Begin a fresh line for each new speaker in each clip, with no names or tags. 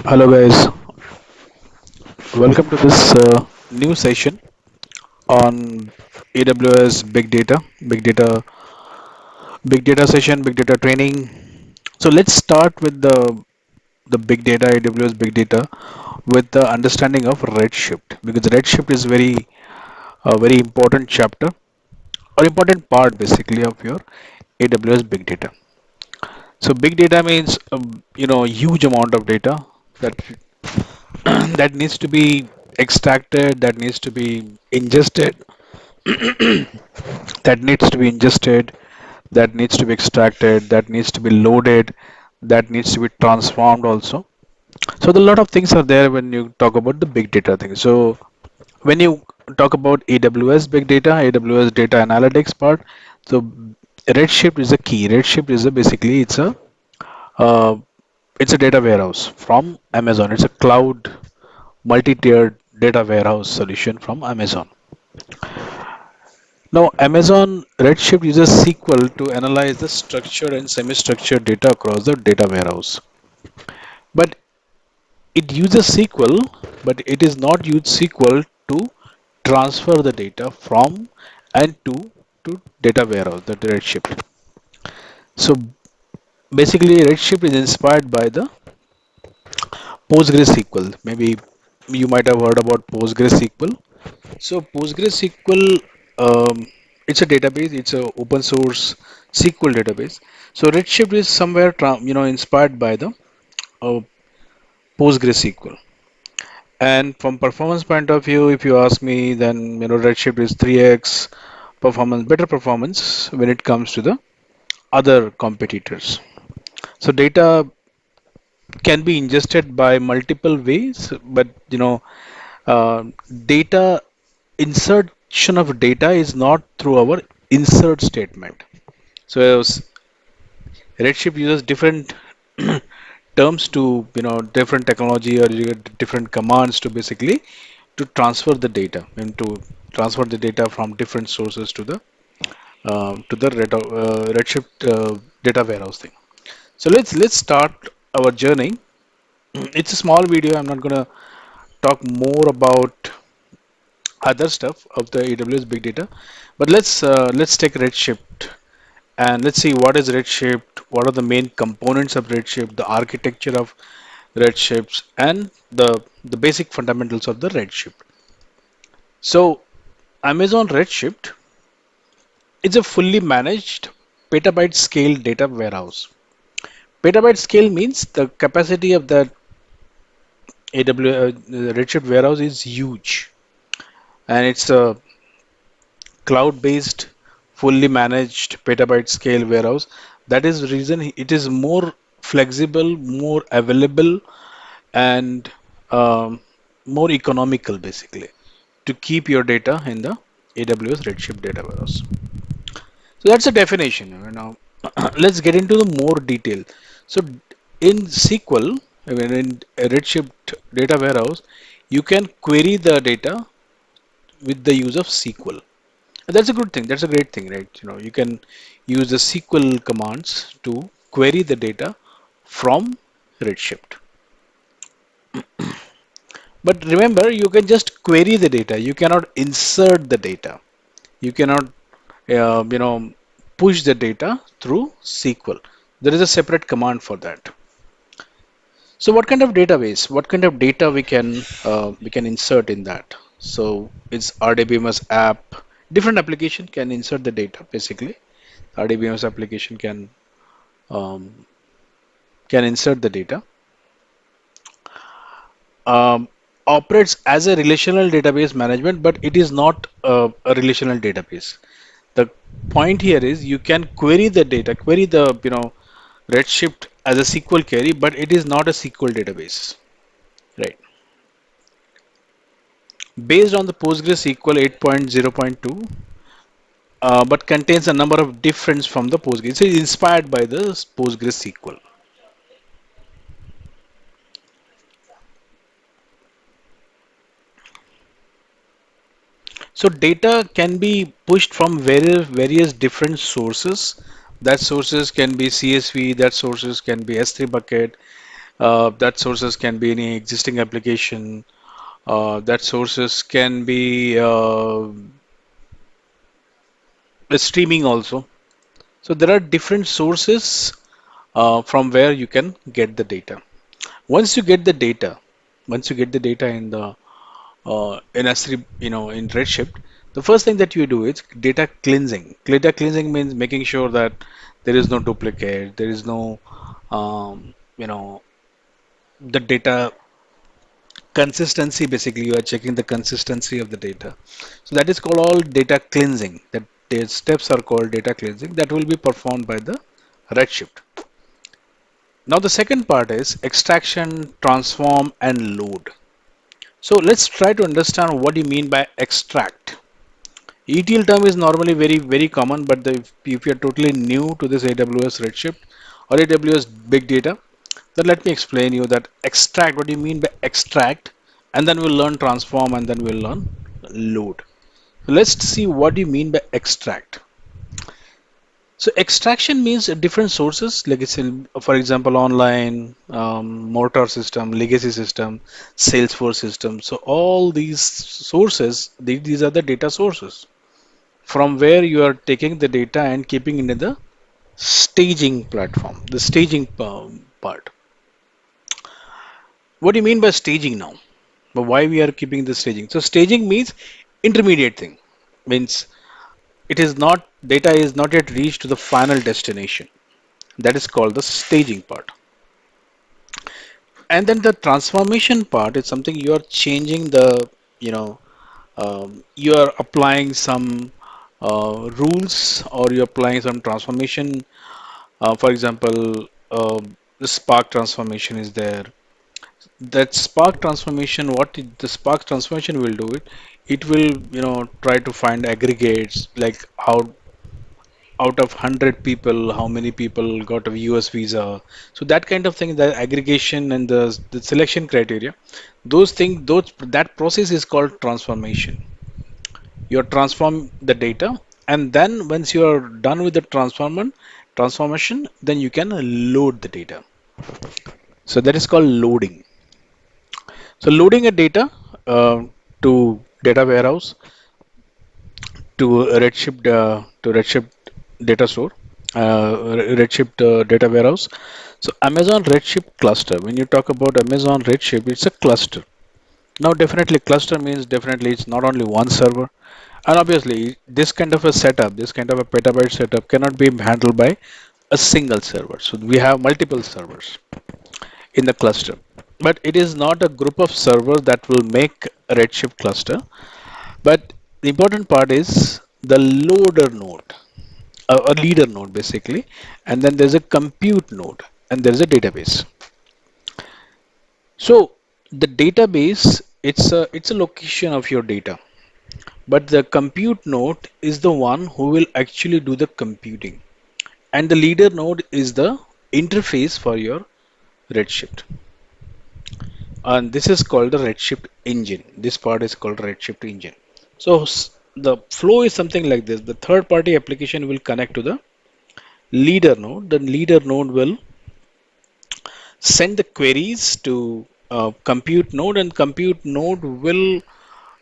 Hello guys, welcome to this new session on AWS Big Data session, Big Data training. So let's start with the Big Data, AWS Big Data, with the understanding of Redshift because Redshift is very a very important chapter or important part basically of your AWS Big Data. So big data means huge amount of data that that needs to be extracted, that needs to be ingested, that needs to be ingested, that needs to be extracted, that needs to be loaded, that needs to be transformed also. So the lot of things are there when you talk about the big data thing. So when you talk about AWS big data, AWS data analytics part, so Redshift is a key. Redshift is a basically uh, it's a data warehouse from Amazon. It's a cloud multi-tiered data warehouse solution from Amazon. Now, Amazon Redshift uses SQL to analyze the structured and semi-structured data across the data warehouse. But it uses SQL, but it is not used SQL to transfer the data from and to data warehouse, the Redshift. So basically, Redshift is inspired by the PostgreSQL. Maybe you might have heard about PostgreSQL. So PostgreSQL, it's a database. It's a open source SQL database. So Redshift is somewhere inspired by the uh, PostgreSQL. And from performance point of view, if you ask me, then Redshift is 3x performance, better performance when it comes to the other competitors. So data can be ingested by multiple ways, but uh, data insertion of data is not through our insert statement. So Redshift uses different terms to different technology or you get different commands to basically to transfer the data and to transfer the data from different sources to the Redshift data warehouse thing. So let's start our journey. It's a small video. I'm not gonna talk more about other stuff of the AWS Big Data, but let's take Redshift and let's see what is Redshift, what are the main components of Redshift, the architecture of Redshifts, and the basic fundamentals of the Redshift. So Amazon Redshift is a fully managed petabyte scale data warehouse. Petabyte scale means the capacity of the AWS Redshift warehouse is huge, and it's a cloud-based, fully managed petabyte scale warehouse. That is the reason it is more flexible, more available, and um, more economical, basically, to keep your data in the AWS Redshift data warehouse. So that's a definition. Now, let's get into the more detail. So in SQL, I mean in a Redshift data warehouse, you can query the data with the use of SQL. That's a good thing. That's a great thing, right? You can use the SQL commands to query the data from Redshift. But remember, you can just query the data. You cannot insert the data. You cannot, push the data through SQL. There is a separate command for that. So, what kind of database? What kind of data we can insert in that? So, it's RDBMS app. Different application can insert the data. Basically, RDBMS application um, can insert the data. Um, operates as a relational database management, but it is not a relational database. The point here is you can query the data, query the Redshift as a SQL query, but it is not a SQL database, right? Based on the PostgreSQL 8.0.2, but contains a number of difference from the Postgres. It's inspired by the PostgreSQL. So data can be pushed from various different sources. That sources can be CSV, that sources can be S3 bucket, That sources can be any existing application. That sources can be streaming also. So there are different sources from where you can get the data. Once you get the data, once you get the data in S3, in Redshift, the first thing that you do is data cleansing. Data cleansing means making sure that there is no duplicate, there is no, the data consistency. Basically, you are checking the consistency of the data. So that is called all data cleansing. That the steps are called data cleansing. That will be performed by the Redshift. Now the second part is extraction, transform, and load. So let's try to understand what you mean by extract. ETL term is normally very common, but if you're totally new to this AWS Redshift or AWS Big Data, then let me explain you that extract, what do you mean by extract, and then we'll learn transform, and then we'll learn load. So let's see what do you mean by extract. So extraction means different sources, like it's for example, online, mortar system, legacy system, Salesforce system. So all these sources, these are the data sources from where you are taking the data and keeping it in the staging platform, the staging part. What do you mean by staging now? But why we are keeping the staging? So staging means intermediate thing, means it is not, data is not yet reached to the final destination. That is called the staging part. And then the transformation part is something you are changing the, you know, you are applying some rules, or you're applying some transformation. For example, the Spark transformation is there. That Spark transformation, the Spark transformation will do it will, try to find aggregates, like how out of 100 people, how many people got a US visa. So that kind of thing, the aggregation and the selection criteria, those things, that process is called transformation. You transform the data, and then once you are done with the transformation, then you can load the data. So that is called loading. So loading a data to data warehouse, to Redshift data store, Redshift data warehouse. So Amazon Redshift cluster. When you talk about Amazon Redshift, it's a cluster. Now definitely cluster means definitely it's not only one server, and obviously this kind of a setup, this kind of a petabyte setup cannot be handled by a single server. So we have multiple servers in the cluster, but it is not a group of servers that will make a Redshift cluster. But the important part is the loader node, a leader node basically, and then there's a compute node, and there's a database. So the database, it's a location of your data, but the compute node is the one who will actually do the computing, and the leader node is the interface for your Redshift, and this is called the Redshift engine. This part is called Redshift engine. So the flow is something like this. The third party application will connect to the leader node. The leader node will send the queries to compute node, and compute node will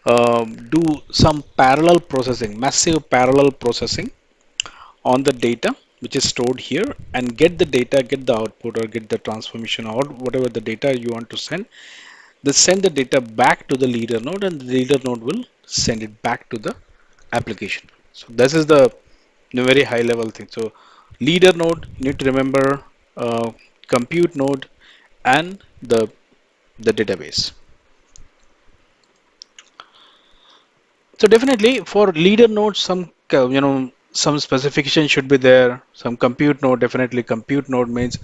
do some parallel processing, massive parallel processing on the data which is stored here, and get the data, get the output, or get the transformation, or whatever the data you want to send. They send the data back to the leader node, and the leader node will send it back to the application. So this is the very high level thing. So leader node, you need to remember, compute node, and the database. So definitely for leader nodes, some specification should be there. Some compute node, definitely compute node means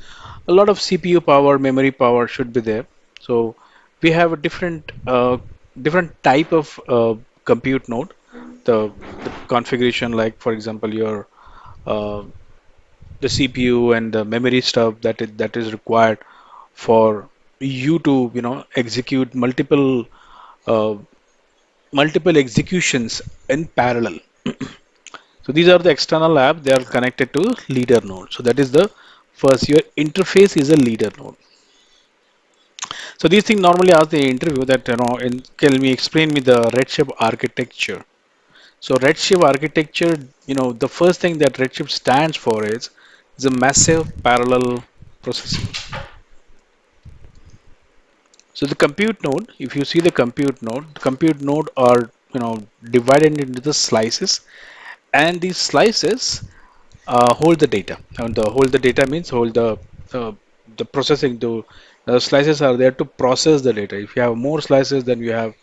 a lot of CPU power, memory power should be there. So we have a different type of compute node. The configuration, like for example, your uh, the CPU and the memory stuff that is required for you to execute uh, multiple executions in parallel. So these are the external apps, they are connected to leader node. So that is the first, your interface is a leader node. So these things normally ask the interview that, can me explain me the Redshift architecture. So Redshift architecture, the first thing that Redshift stands for is a massive parallel processing. So the compute node, if you see the compute node are, divided into the slices, and these slices hold the data. And the hold the data means hold uh, the processing. The slices are there to process the data. If you have more slices, then you have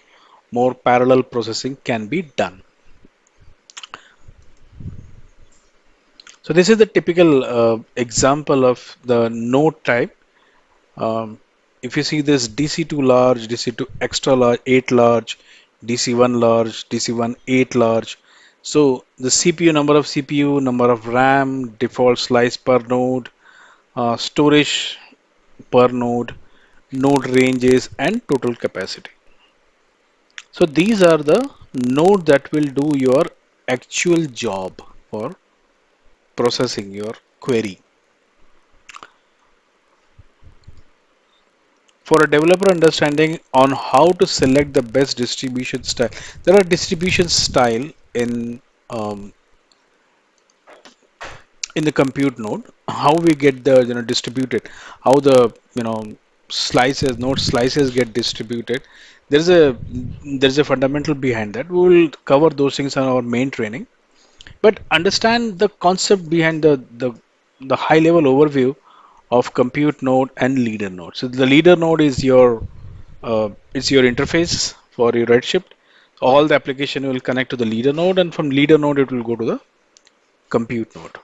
more parallel processing can be done. So this is the typical example of the node type. Um, if you see this DC2 large, DC2 extra large, 8 large, DC1 large, DC1 8 large. So the CPU, number of CPU, number of RAM, default slice per node, storage per node, node ranges, and total capacity. So these are the node that will do your actual job for processing your query. For a developer understanding on how to select the best distribution style, there are distribution style um, in the compute node. How we get the distributed, how the node slices get distributed. There's a there's a fundamental behind that. We will cover those things on our main training. But understand the concept behind the high level overview of compute node and leader node. So the leader node is it's your interface for your Redshift. All the application will connect to the leader node, and from leader node it will go to the compute node.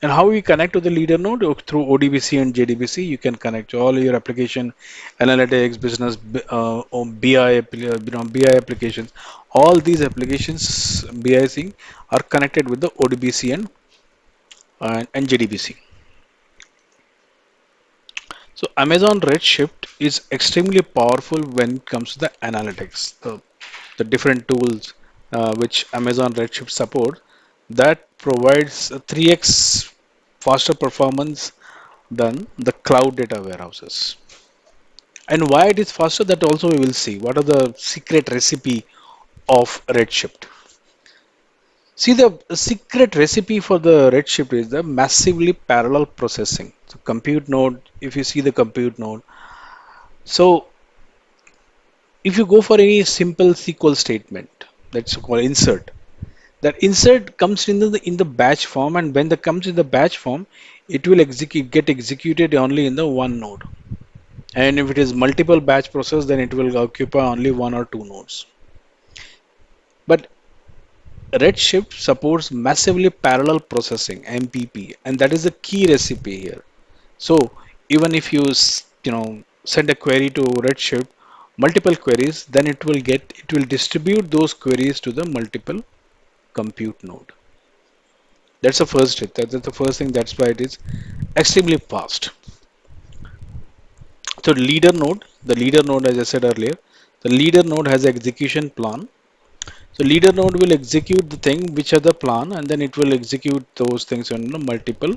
And how we connect to the leader node? Through ODBC and JDBC, you can connect all your application, analytics, business, or BI, BI applications. All these applications, BI are connected with the ODBC and JDBC. So Amazon Redshift is extremely powerful when it comes to the analytics, the different tools which Amazon Redshift support that provides a 3x faster performance than the cloud data warehouses. And why it is faster, that also we will see. What are the secret recipe of Redshift? See, the secret recipe for the Redshift is the massively parallel processing. So compute node, if you see the compute node, so if you go for any simple SQL statement, that's called insert. That insert comes in the batch form, and when that comes in the batch form, it will get executed only in the one node. And if it is multiple batch process, then it will occupy only one or two nodes. But Redshift supports massively parallel processing (MPP), and that is the key recipe here. So even if you send a query to Redshift, multiple queries, then it will distribute those queries to the multiple compute node. That's the first thing. That's the first thing. That's why it is extremely fast. So the leader node, as I said earlier, the leader node has execution plan. So leader node will execute the thing which are the plan, and then it will execute those things on multiple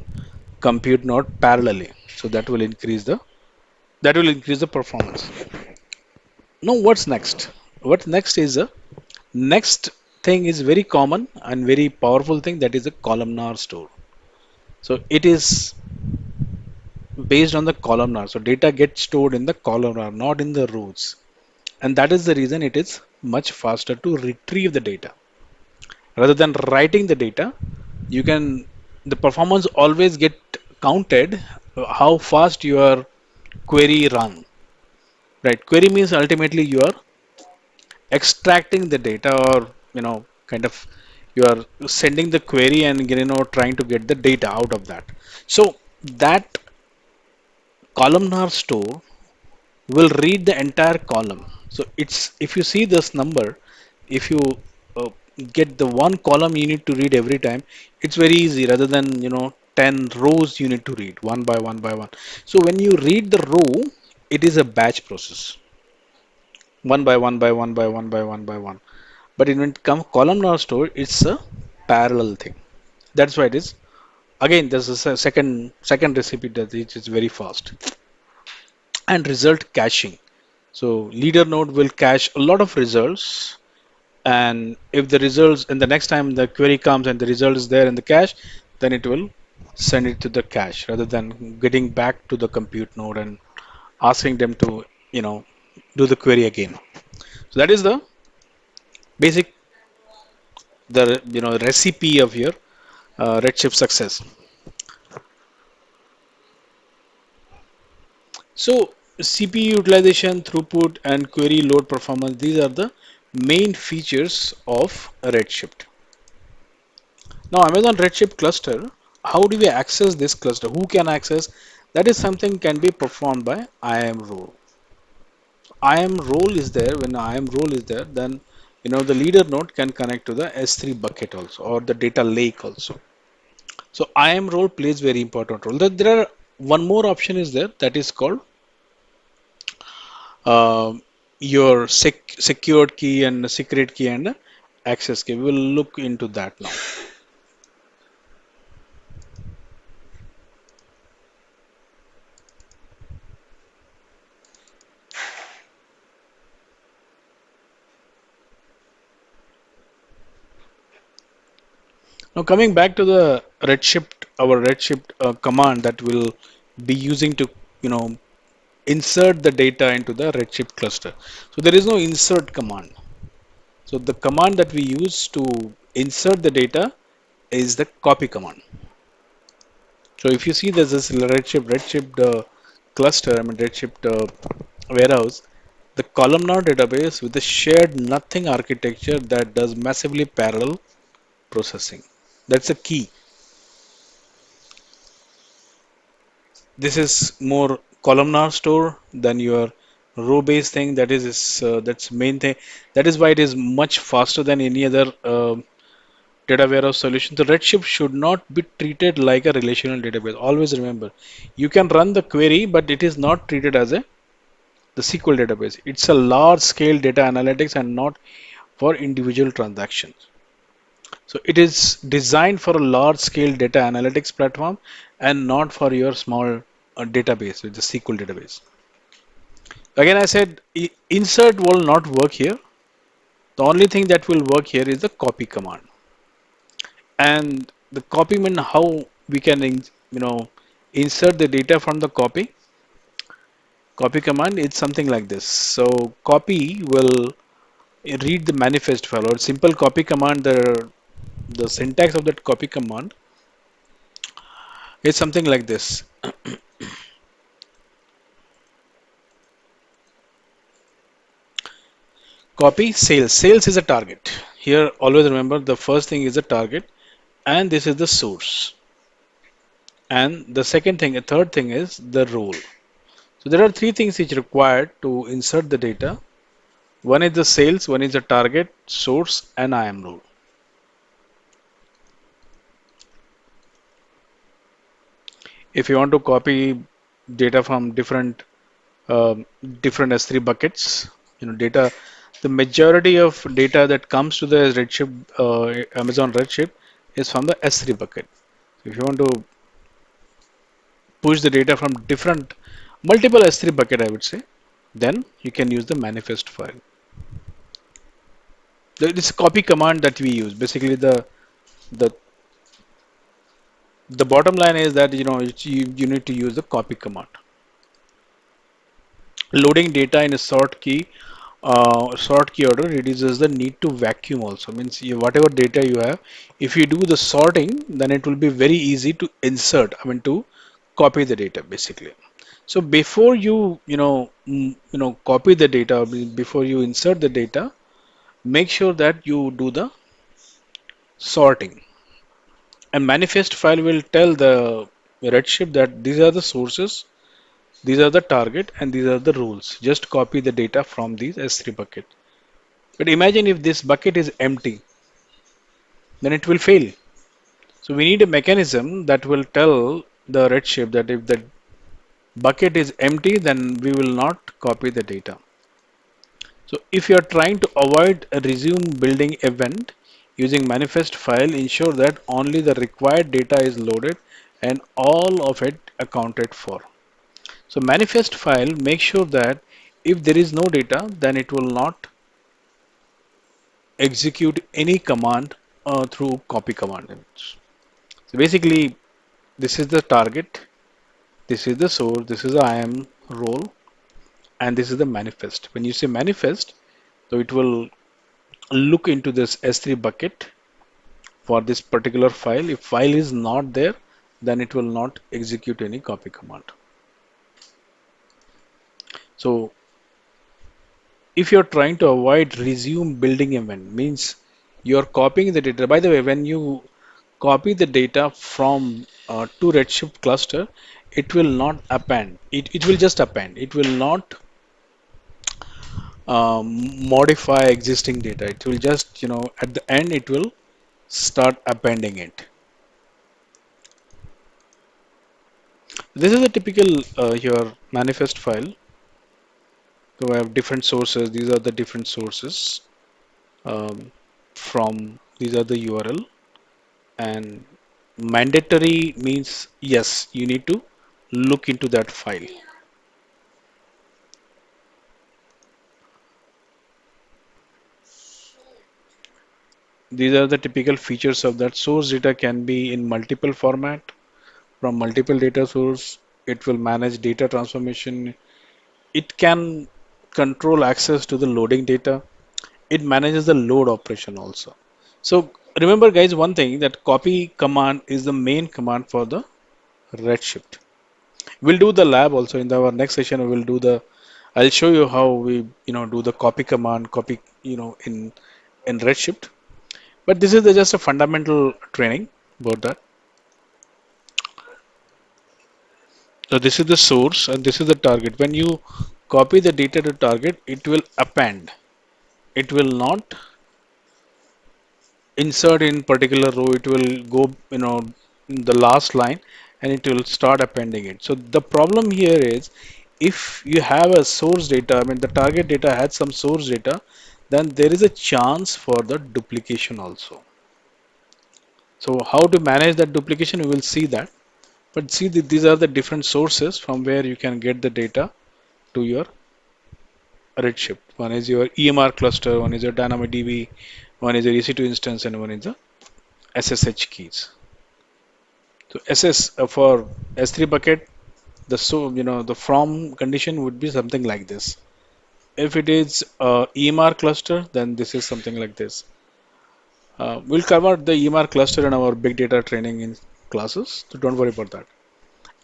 compute node parallelly. So that will increase the performance. Now what's next? What's next is a next thing is very common and very powerful thing, that is a columnar store. So it is based on the columnar. So data gets stored in the columnar, not in the rows. And that is the reason it is much faster to retrieve the data. Rather than writing the data, you can the performance always get counted how fast your query run. Right? Query means ultimately you are extracting the data, or kind of you are sending the query and trying to get the data out of that. So that columnar store will read the entire column. So it's, if you see this number, if you uh, get the one column you need to read every time, it's very easy. Rather than 10 rows you need to read one by one by one. So when you read the row, it is a batch process, one by one by one by one by one by one. But when it comes columnar store, it's a parallel thing. That's why it is Again, there's a second recipe that is very fast. And result caching. So leader node will cache a lot of results, and if the results and the next time the query comes and the result is there in the cache, then it will send it to the cache rather than getting back to the compute node and asking them to, you know, do the query again. So that is the basic, the recipe of your Redshift success. So CPU utilization, throughput, and query load performance, these are the main features of Redshift. Now Amazon Redshift cluster, how do we access this cluster? Who can access? That is something can be performed by IAM role. IAM role is there. When IAM role is there, then the leader node can connect to the S3 bucket also or the data lake also. So IAM role plays very important role. There are one more option is there that is called your secured key and secret key and access key. We will look into that now. Now coming back to the Redshift, our Redshift command that will be using to you know insert the data into the Redshift cluster. So there is no insert command. So the command that we use to insert the data is the copy command. So if you see there's this Redshift cluster, I mean Redshift warehouse, the columnar database with the shared nothing architecture that does massively parallel processing. That's a key. This is more columnar store than your row-based thing. That's main thing. That is why it is much faster than any other data warehouse solution. The Redshift should not be treated like a relational database. Always remember, you can run the query, but it is not treated as the SQL database. It's a large-scale data analytics and not for individual transactions. So it is designed for a large-scale data analytics platform and not for your small database with the SQL database. Again, I said insert will not work here. The only thing that will work here is the copy command. And the copy mean how we can insert the data from the copy command is something like this. So copy will read the manifest file or simple copy command. The syntax of that copy command is something like this. Copy sales. Sales is a target. Here always remember the first thing is a target and this is the source. And the second thing, a third thing is the role. So there are three things which are required to insert the data. One is the sales, one is the target, source, and IAM role. If you want to copy data from um, different S3 buckets, data, the majority of data that comes to the Redshift, Amazon Redshift is from the S3 bucket. So if you want to push the data from different multiple S3 bucket, I would say, then you can use the manifest file. This copy command that we use, basically the the bottom line is that you need to use the copy command. Loading data in a sort key order reduces the need to vacuum also. Means whatever data you have, if you do the sorting, then it will be very easy to insert, I mean to copy the data basically. So before you copy the data, before you insert the data, make sure that you do the sorting. And manifest file will tell the Redshift that these are the sources, these are the target, and these are the rules. Just copy the data from these S3 bucket. But imagine if this bucket is empty, then it will fail. So we need a mechanism that will tell the Redshift that if the bucket is empty, then we will not copy the data. So if you are trying to avoid a resume building event, Using manifest file, ensure that only the required data is loaded and all of it accounted for. So manifest file make sure that if there is no data, then it will not execute any command through copy command. So basically, this is the target, this is the source, this is the IAM role, and this is the manifest. When you say manifest, so it will look into this S3 bucket for this particular file. If file is not there, then it will not execute any copy command. So if you're trying to avoid resume building event, means you're copying the data. By the way, when you copy the data from to Redshift cluster, it will not append. It will just append. It will not modify existing data. It will just, at the end, it will start appending it. This is a typical your manifest file. So I have different sources. These are the different sources from these are the URL, and mandatory means yes, you need to look into that file. These are the typical features of that. Source data can be in multiple format from multiple data source. It will manage data transformation. It can control access to the loading data. It manages the load operation also. So remember guys, one thing, that copy command is the main command for the Redshift. We'll do the lab also in our next session. We will do the. I'll show you how we do the copy command, copy in Redshift. But this is just a fundamental training about that. So this is the source and this is the target. When you copy the data to target, it will append. It will not insert in particular row. It will go in the last line and it will start appending it. So the problem here is, if you have a source data, I mean the target data has some source data, then there is a chance for the duplication also. So how to manage that duplication, we will see that. But see, these are the different sources from where you can get the data to your Redshift. One is your EMR cluster, one is your DynamoDB, one is your EC2 instance, and one is the SSH keys. So SS for S3 bucket, the from condition would be something like this. If it is EMR cluster, then this is something like this. We'll cover the EMR cluster in our big data training in classes, so don't worry about that.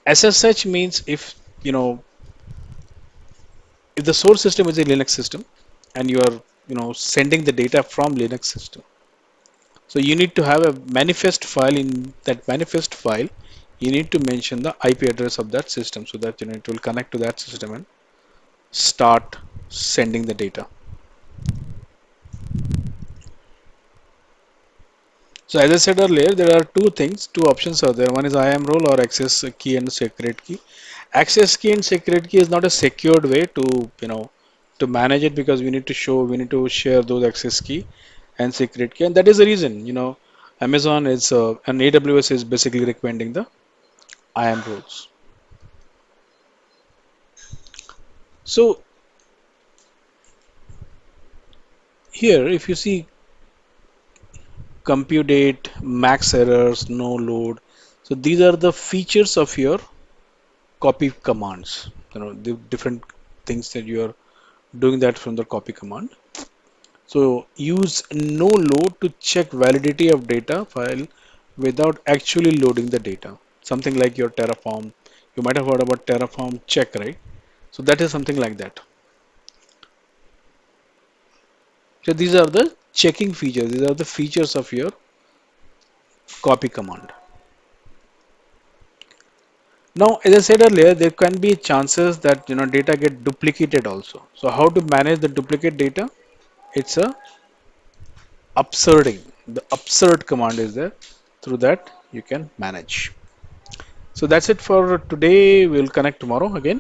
SSH means if the source system is a Linux system and you are sending the data from Linux system, so you need to have a manifest file. In that manifest file, you need to mention the IP address of that system so that it will connect to that system and start sending the data. So as I said earlier, there are two things, two options are there. One is IAM role or access key and secret key. Access key and secret key is not a secured way to manage it, because we need to share those access key and secret key, and that is the reason Amazon is and AWS is basically recommending the IAM roles. So here, if you see compute date, max errors, no load, so these are the features of your copy commands. The different things that you are doing that from the copy command. So use no load to check validity of data file without actually loading the data. Something like your Terraform. You might have heard about Terraform check, right? So that is something like that. So these are the checking features. These are the features of your copy command. Now, as I said earlier, there can be chances that data get duplicated also. So how to manage the duplicate data? It's a upserding. The upserd command is there. Through that you can manage. So that's it for today. We'll connect tomorrow again.